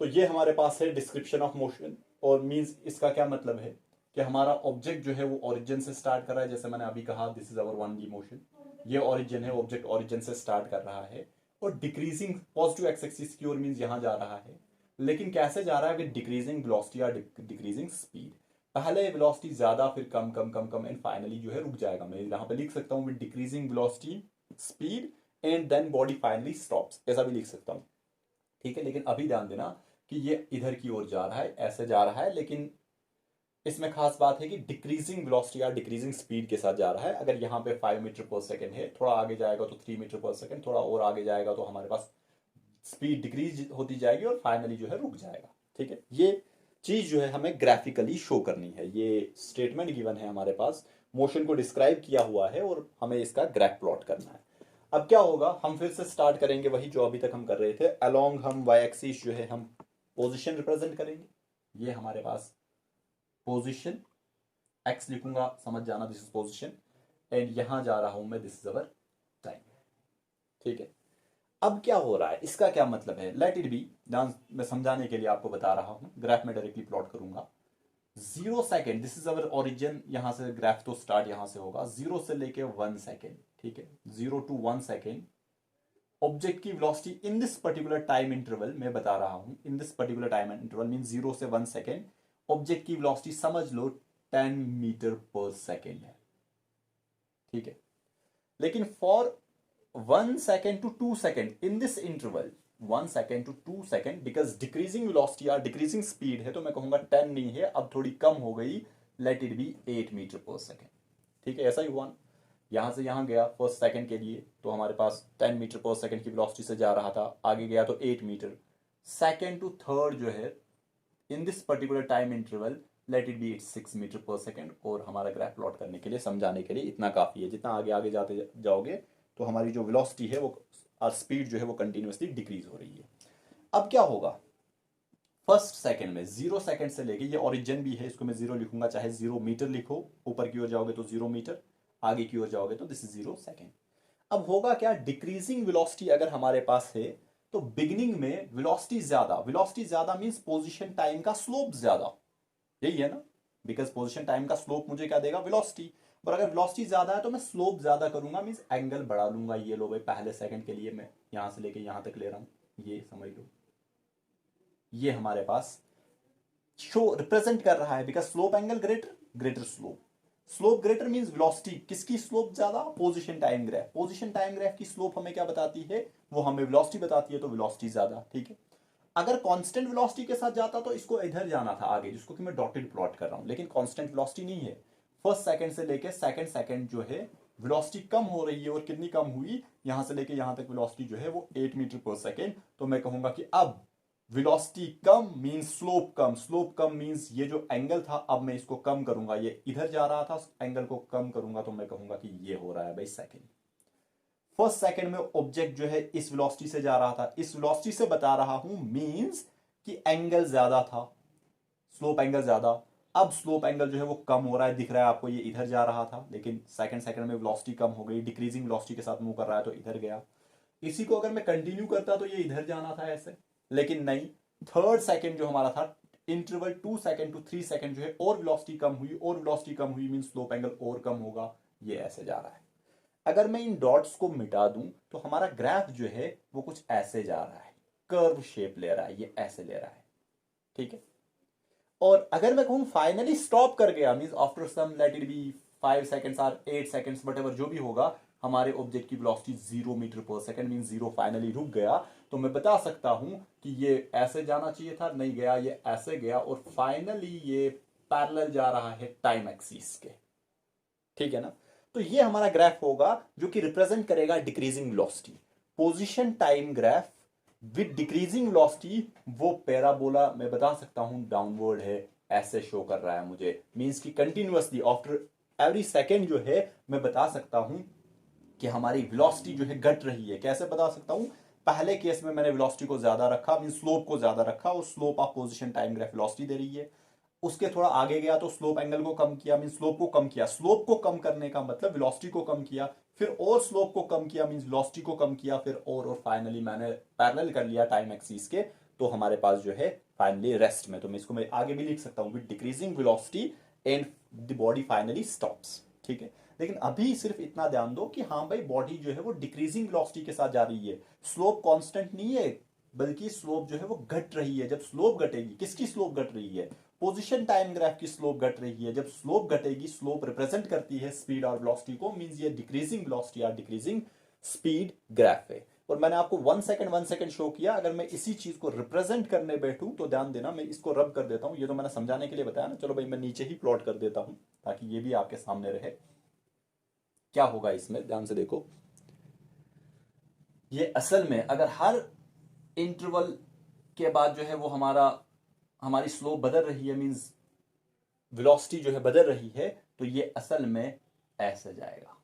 तो ये हमारे पास है डिस्क्रिप्शन ऑफ मोशन, और मींस इसका क्या मतलब है कि हमारा ऑब्जेक्ट जो है वो ओरिजिन से स्टार्ट कर रहा है, जैसे मैंने अभी कहा this is our 1D motion, ये ओरिजिन है, ऑब्जेक्ट ओरिजिन से स्टार्ट कर रहा है, और डिक्रीजिंग पॉजिटिव एक्स एक्सिस की ओर मींस यहां जा रहा है, लेकिन कैसे जा रहा है, विद डिक्रीजिंग वेलोसिटी या डिक्रीजिंग स्पीड। पहले वेलोसिटी ज्यादा, फिर कम कम कम कम, एंड फाइनली जो है रुक जाएगा। मैं यहां पे लिख सकता हूं with decreasing velocity speed and then body finally stops, ऐसा भी लिख सकता हूं। ठीक है, लेकिन अभी ध्यान देना कि ये इधर की ओर जा रहा है, ऐसे जा रहा है, लेकिन इसमें खास बात है कि डिक्रीजिंग वेलोसिटी या डिक्रीजिंग स्पीड के साथ जा रहा है। अगर यहाँ पे 5 मीटर पर सेकंड है, थोड़ा आगे जाएगा तो 3 मीटर पर सेकंड, थोड़ा और आगे जाएगा तो हमारे पास स्पीड डिक्रीज होती जाएगी और फाइनली जो है रुक जाएगा। ठीक है, ये चीज जो है हमें ग्राफिकली शो करनी है। ये स्टेटमेंट गिवन है हमारे पास, मोशन को डिस्क्राइब किया हुआ है और हमें इसका ग्राफ प्लॉट करना है। अब क्या होगा, हम फिर से स्टार्ट करेंगे वही जो अभी तक हम कर रहे थे। अलोंग हम वाई एक्सिस जो है हम पोजीशन रिप्रेजेंट करेंगे। ये हमारे पास पोजीशन, एक्स लिखूंगा समझ जाना, दिस इज पोजीशन, एंड यहां जा रहा हूं मैं, दिस इज अवर टाइम। ठीक है, अब क्या हो रहा है, इसका क्या मतलब है, लेट इट बी, मैं समझाने के लिए आपको बता रहा हूं, ग्राफ में डायरेक्टली प्लॉट करूंगा। 0 second, this is our origin, यहां से ग्राफ तो स्टार्ट यहां से होगा, 0 से लेके 1 सेकेंड। ठीक है, 0 to 1 सेकेंड ऑब्जेक्ट की velocity in this particular time interval में बता रहा हूं, इन this particular time interval mean 0 से 1 सेकेंड ऑब्जेक्ट की वेलोसिटी समझ लो 10 मीटर पर सेकेंड है। ठीक है, लेकिन for 1 second to 2 second in this interval, 1 second to 2 second, because decreasing velocity या डिक्रीजिंग स्पीड है, तो मैं कहूंगा 10 नहीं है, अब थोड़ी कम हो गई, लेट इट बी 8 मीटर पर सेकेंड। ठीक है, ऐसा ही हुआ, यहां से यहां गया फर्स्ट सेकंड के लिए, तो हमारे पास 10 मीटर पर सेकंड की वेलोसिटी से जा रहा था, आगे गया तो 8 मीटर। सेकंड टू थर्ड जो है in this particular time interval let it be it's 6 metre पर सेकेंड, और हमारा ग्राफ प्लॉट करने के लिए, समझाने के लिए इतना काफ़ी है। जितना आगे आगे जाते जाओगे तो हमारी जो वेलोसिटी है वो और स्पीड जो है वो कंटिन्यूसली डिक्रीज हो रही है। अब क्या होगा, फर्स्ट सेकंड में 0 सेकंड से लेके, ये ओरिजिन भी है, इसको मैं 0 लिखूंगा, चाहे 0 मीटर लिखो, ऊपर की ओर जाओगे तो 0 मीटर, आगे की ओर जाओगे तो दिस इज 0 सेकंड। अब होगा क्या, डिक्रीजिंग वेलोसिटी अगर हमारे पास है तो बिगिनिंग में वेलोसिटी ज्यादा मींस पोजीशन टाइम का स्लोप ज्यादा, यही है ना, बिकॉज पोजीशन टाइम का स्लोप मुझे क्या देगा, वेलोसिटी। पर अगर वेलोसिटी ज्यादा है तो मैं स्लोप ज्यादा करूंगा, मींस एंगल बढ़ा लूंगा। ये लो भाई, पहले सेकंड के लिए मैं यहां से लेके यहां तक ले रहा हूं, ये समझ लो, ये हमारे पास शो रिप्रेजेंट कर रहा है, because slope angle greater slope greater means velocity, किसकी स्लोप ज्यादा, position time graph. Position time graph की स्लोप हमें क्या बताती है, वो हमें वेलोसिटी बताती है, तो वेलोसिटी ज्यादा, ठीक है। अगर कांस्टेंट वेलोसिटी के साथ जाता तो इसको इधर जाना था आगे, जिसको कि मैं डॉटेड प्लॉट कर रहा हूं, लेकिन कांस्टेंट वेलोसिटी नहीं है। फर्स्ट सेकंड से लेके सेकंड सेकंड जो है वेलोसिटी कम हो रही है, और कितनी कम हुई, यहां से लेके यहां तक वेलोसिटी जो है वो 8 मीटर पर सेकंड। तो मैं कहूंगा कि अब वेलोसिटी कम मींस स्लोप कम मींस ये जो एंगल था अब मैं इसको कम करूंगा, ये इधर जा रहा था, एंगल को कम करूंगा, तो मैं कहूंगा कि ये हो रहा है भाई सेकंड। फर्स्ट सेकंड में ऑब्जेक्ट जो है इस वेलोसिटी से जा रहा था, इस वेलोसिटी से बता रहा हूं, मींस कि एंगल ज्यादा था, स्लोप एंगल ज्यादा। अब स्लोप एंगल जो है वो कम हो रहा है, दिख रहा है आपको, ये इधर जा रहा था, लेकिन सेकंड सेकंड में वेलोसिटी कम हो गई, डिक्रीजिंग वेलोसिटी के साथ मूव कर रहा है तो इधर गया। इसी को अगर मैं कंटिन्यू करता तो ये इधर जाना था ऐसे, लेकिन नहीं। थर्ड सेकंड जो हमारा था, इंटरवल 2 सेकंड टू 3 सेकंड जो है, और वेलोसिटी कम हुई, और वेलोसिटी कम हुई मीन स्लोप एंगल और कम होगा, ये ऐसे जा रहा है। अगर मैं इन डॉट्स को मिटा दूं तो हमारा ग्राफ जो है वो कुछ ऐसे जा रहा है, कर्व शेप ले रहा है, ये ऐसे ले रहा है, ठीक है। और अगर मैं कहूं फाइनली स्टॉप कर गया, means after some let it be 5 seconds और 8 सेकंड्स, वट एवर जो भी होगा, हमारे ऑब्जेक्ट की वेलोसिटी 0 मीटर पर सेकंड मींस 0 फाइनली रुक गया, तो मैं बता सकता हूं कि ये ऐसे जाना चाहिए था, नहीं गया, ये ऐसे गया, और फाइनली ये पैरेलल जा रहा है टाइम एक्सिस के, ठीक है ना। तो ये हमारा ग्राफ होगा जो कि रिप्रेजेंट करेगा decreasing velocity. Position time graph with decreasing velocity, वो पैराबोला मैं बता सकता हूं डाउनवर्ड है, ऐसे शो कर रहा है मुझे, मींस कि कंटिन्यूअसली आफ्टर एवरी सेकेंड जो है मैं बता सकता हूं कि हमारी वेलोसिटी जो है घट रही है। कैसे बता सकता हूं, पहले केस में मैंने वेलोसिटी को ज्यादा रखा, मीन स्लोप को ज्यादा रखा, और slope of position time graph velocity दे रही है। उसके थोड़ा आगे गया तो स्लोप एंगल को कम किया, मीन स्लोप को कम किया, स्लोप को कम करने का मतलब वेलोसिटी को कम किया, फिर और स्लोप को कम किया, मीन वेलोसिटी को कम किया, फिर और फाइनली मैंने पैरेलल कर लिया टाइम एक्सिस के, तो हमारे पास जो है फाइनली रेस्ट में, तो मैं इसको मैं आगे भी लिख सकता हूं, with decreasing velocity and the body finally stops, ठीक है। लेकिन अभी सिर्फ इतना ध्यान दो कि हाँ भाई, बॉडी जो है वो डिक्रीजिंग वेलोसिटी के साथ जा रही है, स्लोप कांस्टेंट नहीं है, बल्कि स्लोप जो है वो घट रही है। जब स्लोप घटेगी, किसकी स्लोप घट रही है, पोजीशन टाइम ग्राफ की स्लोप घट रही है। जब स्लोप घटेगी, स्लोप रिप्रेजेंट करती है स्पीड और वेलोसिटी को, मींस ये डिक्रीजिंग वेलोसिटी या डिक्रीजिंग स्पीड ग्राफ है। और मैंने आपको 1 सेकंड शो किया, अगर मैं इसी चीज को रिप्रेजेंट करने बैठूं तो ध्यान देना, मैं इसको रब कर देता हूं, ये तो मैंने समझाने के लिए बताया ना, चलो भाई मैं नीचे ही प्लॉट कर देता हूं ताकि ये भी आपके सामने रहे। क्या होगा इसमें, ध्यान से देखो, ये असल में अगर हर इंटरवल के बाद जो है वो हमारी स्लोप बदल रही है, मींस वेलोसिटी जो है बदल रही है, तो ये असल में ऐसे जाएगा।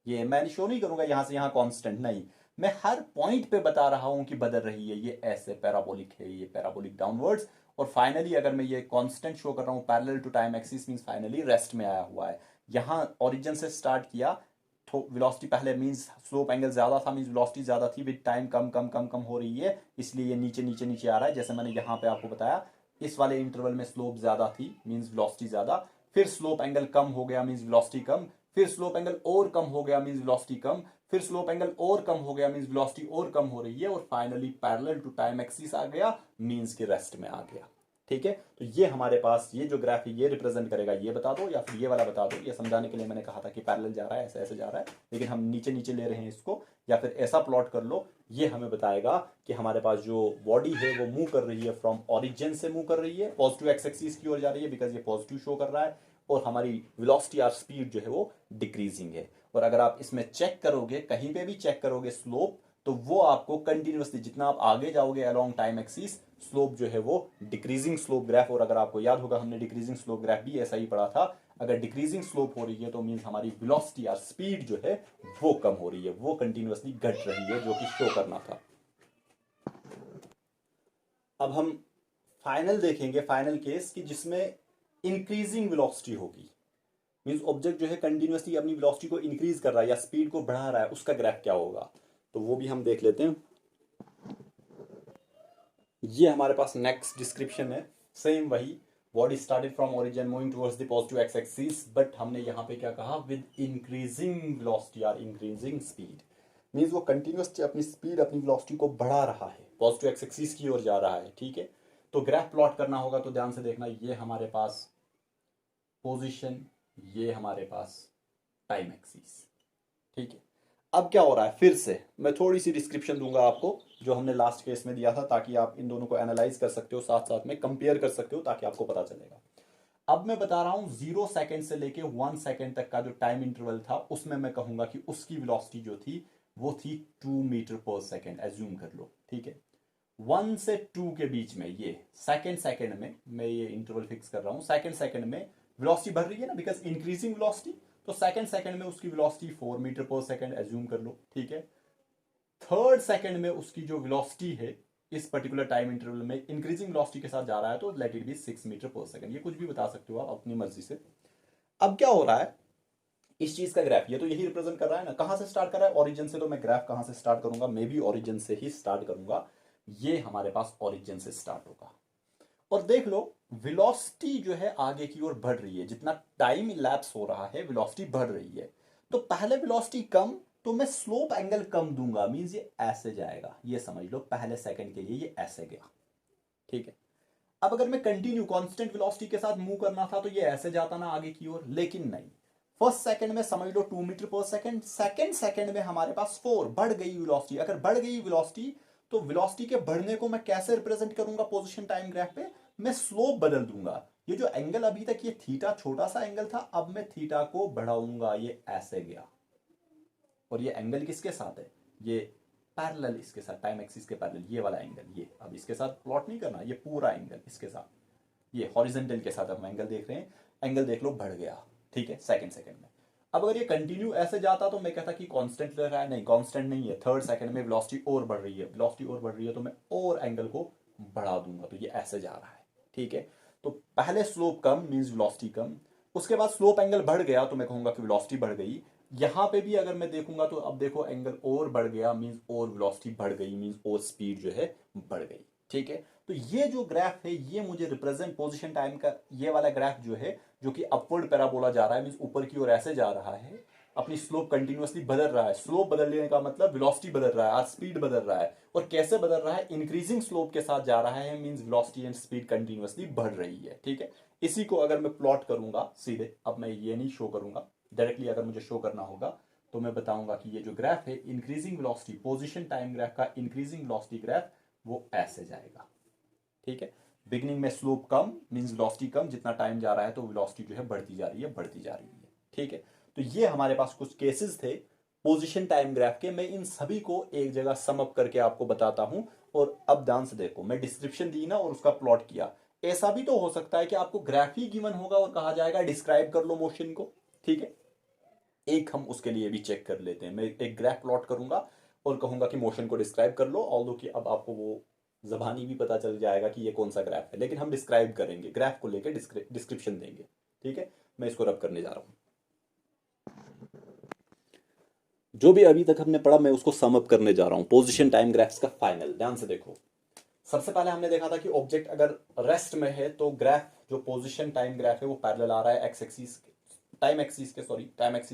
ये मैं शो नहीं करूंगा यहां से यहां कांस्टेंट नहीं, मैं हर पॉइंट पे बता रहा हूं कि बदल रही है, ये ऐसे पैराबोलिक है, ये पैराबोलिक डाउनवर्ड्स। और फाइनली अगर मैं ये कांस्टेंट शो कर रहा हूं parallel to time axis, means finally rest में आया हुआ है। यहां ओरिजिन से स्टार्ट किया तो वेलोसिटी पहले मींस स्लोप एंगल ज्यादा था, मींस वेलोसिटी ज्यादा थी, विद टाइम कम कम कम कम हो रही है, इसलिए ये नीचे नीचे नीचे आ रहा है। जैसे मैंने यहां पे आपको बताया, इस वाले इंटरवल में स्लोप ज्यादा थी, मींस वेलोसिटी ज्यादा, फिर स्लोप एंगल कम हो गया, मींस वेलोसिटी कम, फिर स्लोप एंगल और कम हो गया, मींस वेलोसिटी कम, फिर स्लोप एंगल और कम हो गया, मींस वेलोसिटी और कम हो रही है, और finally parallel to time axis आ गया, मींस के रेस्ट में आ गया, ठीक है। तो ये हमारे पास ये जो ग्राफ है ये रिप्रेजेंट करेगा, ये बता दो या फिर ये वाला बता दो। ये समझाने के लिए मैंने कहा था कि पैरेलल जा रहा है, ऐसे ऐसे जा रहा है, लेकिन हम नीचे नीचे ले रहे हैं इसको, या फिर ऐसा प्लॉट कर लो। ये हमें बताएगा कि हमारे पास जो बॉडी है वो मूव कर रही है, फ्रॉम ओरिजिन से मूव कर रही है, पॉजिटिव एक्स एक्सिस की ओर जा रही है, बिकॉज ये पॉजिटिव शो कर रहा है, और हमारी वेलोसिटी और स्पीड जो है वो डिक्रीजिंग है। और अगर आप इसमें चेक करोगे, कहीं पे भी चेक करोगे स्लोप, तो वो आपको कंटिन्यूअसली जितना आप आगे जाओगे अलोंग टाइम एक्सिस, स्लोप जो है वो डिक्रीजिंग स्लोप ग्राफ। और अगर आपको याद होगा हमने डिक्रीजिंग स्लोप ग्राफ भी ऐसा ही पढ़ा था। अगर डिक्रीजिंग स्लोप हो रही है तो मीन्स हमारी वेलोसिटी या स्पीड जो है वो कम हो रही है, वो कंटिन्यूअसली घट रही है, जो कि शो करना था। अब हम फाइनल देखेंगे, फाइनल केस कि जिसमें इंक्रीजिंग वेलोसिटी होगी, मीन्स ऑब्जेक्ट जो है कंटिन्यूअसली अपनी वेलोसिटी को इंक्रीज कर रहा है या स्पीड को बढ़ा रहा है, उसका ग्राफ क्या होगा। तो वो भी हम देख लेते हैं। ये हमारे पास नेक्स्ट डिस्क्रिप्शन है, सेम वही, body started from origin moving towards the positive x axis, but हमने यहाँ पे क्या कहा, विद इंक्रीजिंग वेलोसिटी और इंक्रीजिंग स्पीड। मीन्स वो कंटिन्यूअसली अपनी स्पीड अपनी वेलोसिटी को बढ़ा रहा है, पॉजिटिव एक्स एक्सिस की ओर जा रहा है। ठीक है, तो ग्राफ प्लॉट करना होगा तो ध्यान से देखना, ये हमारे पास पोजिशन, ये हमारे पास टाइम एक्सिस। ठीक है, अब क्या हो रहा है, फिर से मैं थोड़ी सी डिस्क्रिप्शन दूंगा आपको जो हमने लास्ट केस में दिया था, ताकि आप इन दोनों को एनालाइज कर सकते हो, साथ साथ में कंपेयर कर सकते हो, ताकि आपको पता चलेगा। अब मैं बता रहा हूं 0 सेकंड से लेके 1 सेकंड तक का जो टाइम इंटरवल था, उसमें मैं कहूंगा कि उसकी वेलोसिटी जो थी वो थी 2 मीटर पर सेकंड, एज्यूम कर लो। ठीक है, 1 से 2 के बीच में, ये सेकंड सेकंड में मैं ये इंटरवल फिक्स कर रहा हूं, सेकंड सेकंड में वेलोसिटी बढ़ रही है ना, बिकॉज इंक्रीजिंग वेलोसिटी, तो सेकंड सेकंड में उसकी वेलोसिटी 4 मीटर पर सेकंड एज्यूम कर लो। ठीक है, थर्ड सेकंड में उसकी जो वेलोसिटी है इस पर्टिकुलर टाइम इंटरवल में इंक्रीजिंग वेलोसिटी के साथ जा रहा है, तो लेट इट बी 6 मीटर पर सेकंड। ये कुछ भी बता सकते हो आप अपनी मर्जी से। अब क्या हो रहा है, इस चीज का ग्राफ, ये तो यही रिप्रेजेंट कर रहा है ना, कहां से स्टार्ट कर रहा है, ओरिजिन से। तो मैं ग्राफ कहां से स्टार्ट करूंगा, मैं भी ओरिजिन से ही स्टार्ट करूंगा। ये हमारे पास ओरिजिन से स्टार्ट होगा, और देख लो वेलोसिटी जो है आगे की ओर बढ़ रही है, जितना टाइम लैप्स हो रहा है वेलोसिटी बढ़ रही है। तो पहले वेलोसिटी कम, तो मैं स्लोप एंगल कम दूंगा, मींस ये ऐसे जाएगा, ये समझ लो पहले सेकंड के लिए ये ऐसे गया। ठीक है, अब अगर मैं कंटिन्यू कांस्टेंट वेलोसिटी के साथ मूव करना था तो ये ऐसे जाता ना आगे की ओर, लेकिन नहीं, फर्स्ट सेकंड में समझ लो 2 मीटर पर सेकंड, सेकंड सेकंड में हमारे पास 4 बढ़ गई वेलोसिटी। अगर बढ़ गई वेलोसिटी तो वेलोसिटी के बढ़ने को मैं कैसे रिप्रेजेंट करूंगा पोजीशन टाइम ग्राफ पे, मैं स्लोप बदल दूंगा। ये जो एंगल अभी तक ये थीटा छोटा सा एंगल था, अब मैं थीटा को बढ़ाऊंगा, ये ऐसे गया। और ये एंगल किसके साथ है, ये पैरेलल इसके साथ, टाइम एक्सिस के पैरेलल, ये वाला एंगल, ये अब इसके साथ प्लॉट नहीं करना, ये पूरा एंगल इसके साथ, ये हॉरिजॉन्टल के साथ हम एंगल देख रहे हैं, एंगल देख लो बढ़ गया। ठीक है, सेकंड सेकंड में। अब अगर ये कंटिन्यू ऐसे जाता तो मैं कहता कि कांस्टेंट रह रहा है, नहीं कांस्टेंट नहीं है, थर्ड सेकंड में वेलोसिटी और बढ़ रही है, वेलोसिटी और बढ़ रही है, तो मैं और एंगल को बढ़ा दूंगा, तो ये ऐसे जा रहा है। ठीक है, तो पहले स्लोप कम मींस वेलोसिटी कम, उसके बाद स्लोप एंगल बढ़ गया तो मैं कहूंगा कि वेलोसिटी बढ़ गई। यहां पे भी अगर मैं देखूंगा तो अब देखो एंगल और बढ़ गया, मींस और वेलोसिटी बढ़ गई, मींस और स्पीड जो है बढ़ गई। ठीक है, तो ये जो ग्राफ है ये मुझे रिप्रेजेंट पोजीशन टाइम का, ये वाला ग्राफ जो है जो कि अपवर्ड पैराबोला जा रहा है, मींस ऊपर की ओर ऐसे जा रहा है, अपनी स्लोप कंटिन्यूअसली बदल रहा है। स्लोप बदलने का मतलब वेलोसिटी बदल रहा है और स्पीड बदल रहा है, और कैसे बदल रहा है, इंक्रीजिंग स्लोप के साथ जा रहा है, means velocity and speed continuously बढ़ रही है। ठीक है, इसी को अगर मैं प्लॉट करूंगा सीधे, अब मैं ये नहीं शो करूंगा डायरेक्टली, अगर मुझे शो करना होगा तो मैं बताऊंगा कि ये जो ग्राफ है increasing velocity, position time graph का इंक्रीजिंग वेलोसिटी ग्राफ, वो ऐसे जाएगा। ठीक है, बिगनिंग में स्लोप कम मींस वेलोसिटी कम, जितना टाइम जा रहा है तो वेलोसिटी जो है बढ़ती जा रही है, बढ़ती जा रही है। ठीक है, तो ये हमारे पास कुछ केसेस थे पोजीशन टाइम ग्राफ के, मैं इन सभी को एक जगह सम अप करके आपको बताता हूं। और अब ध्यान से देखो, मैं डिस्क्रिप्शन दी ना और उसका प्लॉट किया, ऐसा भी तो हो सकता है कि आपको ग्राफ ही गिवन होगा और कहा जाएगा डिस्क्राइब कर लो मोशन को। ठीक है, एक हम उसके लिए भी चेक कर लेते हैं, मैं एक ग्राफ प्लॉट करूंगा और कहूंगा कि मोशन को डिस्क्राइब कर लो, ऑल्दो कि अब आपको वो जबानी भी पता चल जाएगा कि ये कौन सा ग्राफ है, लेकिन हम डिस्क्राइब करेंगे, ग्राफ को लेकर डिस्क्रिप्शन देंगे। ठीक है, मैं इसको रब करने जा रहा हूं। जो भी अभी तक हमने पढ़ा मैं उसको सम अप करने जा रहा हूं, पोजीशन टाइम ग्राफ्स का फाइनल। ध्यान से देखो, सबसे पहले हमने देखा था कि ऑब्जेक्ट अगर रेस्ट में है तो ग्राफ जो पोजीशन टाइम ग्राफ है वो पैरेलल आ रहा है एक्स एक्सिस के, टाइम एक्सिस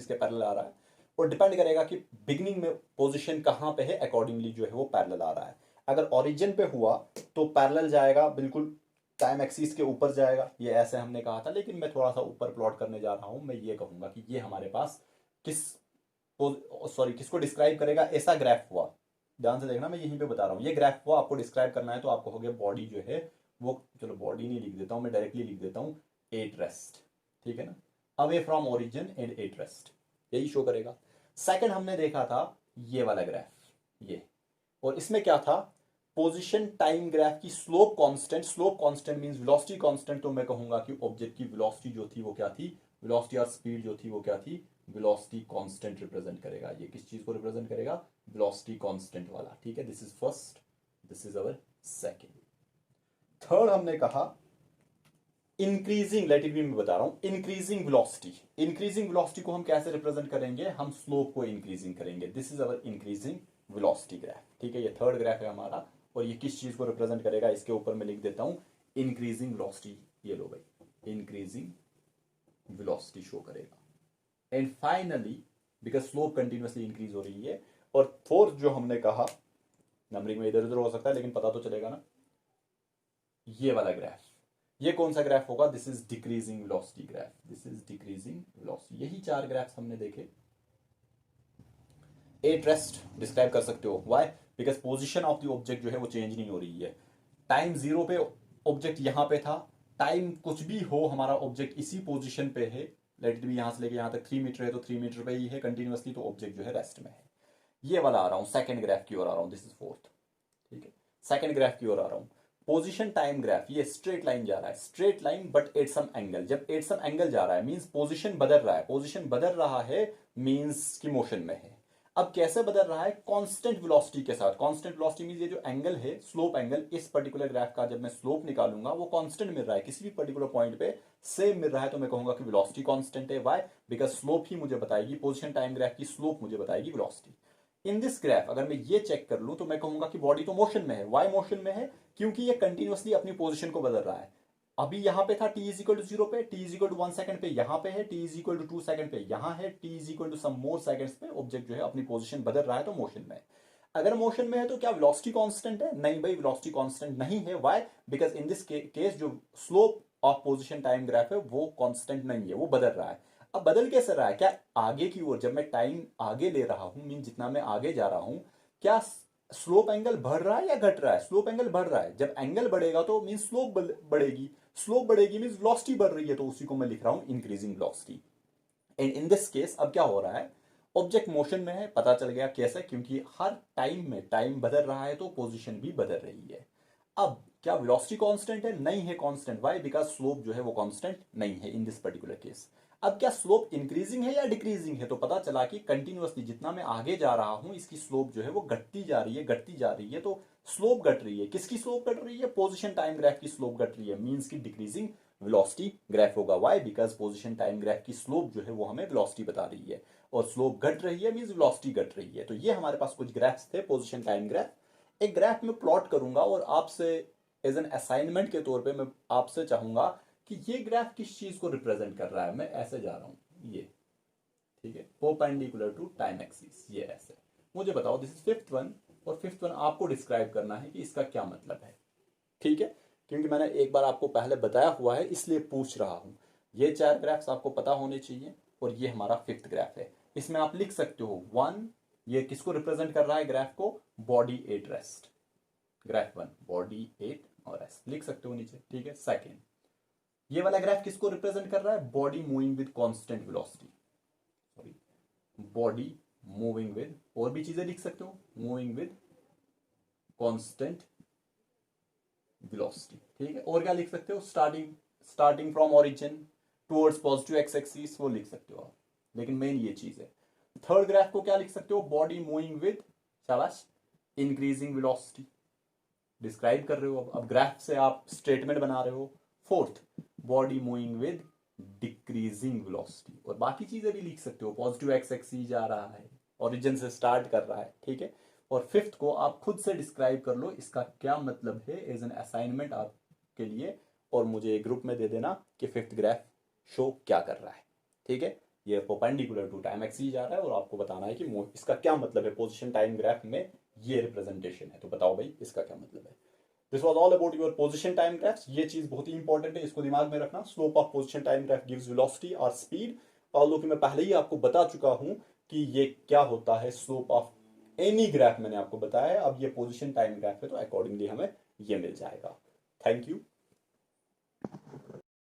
के पैरेलल आ रहा है, और डिपेंड करेगा कि बिगनिंग में पोजीशन कहां पे है, अकॉर्डिंगली जो है वो पैरेलल आ रहा है। अगर ओरिजिन पे हुआ तो पैरेलल जाएगा, बिल्कुल टाइम एक्सिस के ऊपर जाएगा, ये ऐसे हमने कहा था, लेकिन मैं थोड़ा सा ऊपर प्लॉट करने जा रहा हूं। मैं ये कहूंगा कि ये हमारे पास किस किसको डिस्क्राइब करेगा, ऐसा ग्राफ हुआ। ध्यान से देखना, मैं यहीं पे बता रहा हूँ, ये ग्राफ हुआ, आपको डिस्क्राइब करना है तो आपको हो गया बॉडी जो है वो, चलो बॉडी नहीं लिख देता हूँ, मैं डायरेक्टली लिख देता हूँ एट रेस्ट। ठीक है ना, away from origin and at rest, यही शो करेगा। सेकंड हमने देखा था ये वाला ग्राफ, ये, और इसमें क्या था, पोजीशन टाइम ग्राफ की slope constant means velocity constant, तो मैं कहूंगा कि ऑब्जेक्ट की वेलोसिटी जो थी वो क्या थी, वेलोसिटी और स्पीड जो थी वो क्या थी, वेलोसिटी कांस्टेंट रिप्रेजेंट करेगा। ये किस चीज को रिप्रेजेंट करेगा, वेलोसिटी कांस्टेंट वाला, ठीक है। This is first, this is our second. Third हमने कहा इंक्रीजिंग, लेट इट बी, मैं बता रहा हूं, इंक्रीजिंग वेलोसिटी। इंक्रीजिंग वेलोसिटी को हम कैसे रिप्रेजेंट करेंगे, हम स्लोप को इंक्रीजिंग करेंगे। This is our increasing velocity graph, ठीक है। ये थर्ड ग्राफ है हमारा, और ये किस चीज को रिप्रेजेंट करेगा, इसके ऊपर मैं लिख देता हूं इंक्रीजिंग वेलोसिटी। ये लो भाई, इंक्रीजिंग वेलोसिटी शो करेगा। And finally because slope continuously increase हो रही है। और फोर्थ जो हमने कहा, नंबरिंग में इधर उधर हो सकता है लेकिन पता तो चलेगा ना, ये वाला ग्राफ, ये कौन सा ग्राफ होगा, this is decreasing velocity graph, this is decreasing velocity. यही चार ग्राफ्स हमने देखे। एट रेस्ट डिस्क्राइब कर सकते हो, why, because position of the object जो है वो चेंज नहीं हो रही है। टाइम जीरो पे ऑब्जेक्ट यहां पे था, टाइम कुछ भी हो हमारा ऑब्जेक्ट इसी पोजीशन पे है, लेट इट बी यहां से लेके यहां तक 3 मीटर है तो 3 मीटर पे ही है कंटिन्यूअसली, तो ऑब्जेक्ट जो है रेस्ट में है। ये वाला आ रहा हूं, सेकंड ग्राफ की ओर आ रहा हूं, दिस इज फोर्थ, ठीक है। सेकंड ग्राफ की ओर आ रहा हूं, पोजीशन टाइम ग्राफ, ये स्ट्रेट लाइन जा रहा है, straight line but at some angle. जब एट सम एंगल जा रहा है मींस पोजीशन बदल रहा है, पोजीशन बदल रहा है मींस की मोशन में है। अब कैसे बदल रहा है, कांस्टेंट वेलोसिटी के साथ। कांस्टेंट वेलोसिटी मींस ये जो एंगल है, स्लोप एंगल, इस पर्टिकुलर ग्राफ का जब मैं स्लोप निकालूंगा वो कांस्टेंट मिल रहा है, किसी भी पर्टिकुलर पॉइंट पे सेम मिल रहा है, तो मैं कहूंगा कि वेलोसिटी कांस्टेंट है। व्हाई, बिकॉज स्लोप ही मुझे बताएगी, पोजीशन टाइम ग्राफ की स्लोप मुझे बताएगी वेलोसिटी। इन दिस ग्राफ अगर मैं ये चेक कर लूं तो मैं कहूंगा कि बॉडी तो मोशन में है। वाई मोशन में है, क्योंकि ये कंटिन्यूअसली अपनी पोजीशन को बदल रहा है। अभी यहां पे था t इज इक्वल टू 0 पे, t is equal to 1 second पे यहां पे है, t is equal to 2 second पे यहां है, t is equal to some more seconds पे ऑब्जेक्ट जो है अपनी पोजीशन बदल रहा है, तो मोशन में है। अगर मोशन में है तो क्या वेलोसिटी कांस्टेंट है, नहीं भाई, वेलोसिटी कांस्टेंट नहीं है। Why, because in this case जो slope of position time graph है वो कांस्टेंट नहीं है, वो बदल रहा है। अब बदल कैसे रहा है, क्या आगे की ओर जब मैं टाइम आगे ले रहा हूं, मीन जितना मैं आगे जा रहा हूं, क्या स्लोप एंगल बढ़ रहा है या घट रहा है, स्लोप एंगल बढ़ रहा है। जब एंगल बढ़ेगा तो मीन स्लोप बढ़ेगी, स्लोप बढ़ेगी मीन वेलोसिटी बढ़ रही है, तो उसी को मैं लिख रहा हूं increasing velocity. And in this case अब क्या हो रहा है, ऑब्जेक्ट मोशन में है, पता चल गया कैसे, क्योंकि हर टाइम में टाइम बदल रहा है तो पोजीशन भी बदल रही है। अब क्या वेलोसिटी कांस्टेंट है, नहीं है कांस्टेंट। व्हाई, बिकॉज स्लोप जो है वो कांस्टेंट नहीं है इन दिस पर्टिकुलर केस। अब क्या स्लोप इंक्रीजिंग है या डिक्रीजिंग है, तो पता चला कि कंटिन्यूअसली जितना मैं आगे जा रहा हूं इसकी स्लोप जो है वो घटती जा रही है, घटती जा रही है, तो स्लोप घट रही है। किसकी स्लोप घट रही है, पोजीशन टाइम ग्राफ की स्लोप घट रही है, मींस की डिक्रीजिंग वेलोसिटी ग्राफ होगा। Why, because position time graph की स्लोप जो है वो हमें वेलोसिटी बता रही है, और स्लोप घट रही है मींस वेलोसिटी घट रही है। तो ये हमारे पास कुछ ग्राफ्स थे, पोजीशन टाइम ग्राफ। एक ग्राफ में प्लॉट करूंगा और आपसे एज एन असाइनमेंट के तौर पे मैं आपसे चाहूंगा कि ये ग्राफ किस चीज को रिप्रेजेंट कर रहा है। मैं ऐसे जा रहा हूं, ये, ठीक है, परपेंडिकुलर टू टाइम एक्सिस, ये ऐसे। मुझे बताओ, दिस इज फिफ्थ वन, और फिफ्थ वन आपको डिस्क्राइब करना है कि इसका क्या मतलब है, ठीक है। क्योंकि मैंने एक बार आपको पहले बताया हुआ है इसलिए पूछ रहा हूं। ये चार ग्राफ्स आपको पता होने चाहिए, और ये हमारा फिफ्थ ग्राफ है। इसमें आप लिख सकते हो 1, ये किसको रिप्रेजेंट कर रहा है ग्राफ को, body at rest, graph 1 body at और रेस्ट लिख सकते हो नीचे, ठीक है। सेकंड, ये वाला ग्राफ किसको रिप्रेजेंट कर रहा है, body moving with constant velocity, sorry, body moving with, और भी चीजें लिख सकते हो, मूविंग विद कांस्टेंट वेलोसिटी, ठीक है। और क्या लिख सकते हो, starting from origin towards positive x axis, वो लिख सकते हो आप, लेकिन मेन ये चीज है। थर्ड ग्राफ को क्या लिख सकते हो, बॉडी मूविंग विद, शाबाश, इंक्रीजिंग वेलोसिटी डिस्क्राइब कर रहे हो। अब ग्राफ से आप स्टेटमेंट बना रहे हो। Fourth, body moving with decreasing velocity, और बाकी चीजें भी लिख सकते हो, पॉजिटिव एक्स एक्सिस जा रहा है, ओरिजिन से स्टार्ट कर रहा है, ठीक है। और फिफ्थ को आप खुद से डिस्क्राइब कर लो इसका क्या मतलब है, एज एन असाइनमेंट आपके लिए, और मुझे ग्रुप में दे देना कि फिफ्थ ग्राफ शो क्या कर रहा है, ठीक है। ये परपेंडिकुलर टू टाइम एक्सिस जा रहा है, और आपको बताना है कि इसका क्या मतलब है, पोजीशन टाइम ग्राफ में ये रिप्रेजेंटेशन है, तो बताओ भाई इसका क्या मतलब है। This was all about your position time graphs. ये चीज बहुत ही इंपॉर्टेंट है, इसको दिमाग में रखना। Slope of position time graph gives velocity और स्पीड, ऑल्दो कि मैं पहले ही आपको बता चुका हूं कि ये क्या होता है, स्लोप ऑफ एनी ग्राफ मैंने आपको बताया है। अब ये पोजिशन टाइम ग्राफ है तो अकॉर्डिंगली हमें ये मिल जाएगा। Thank you.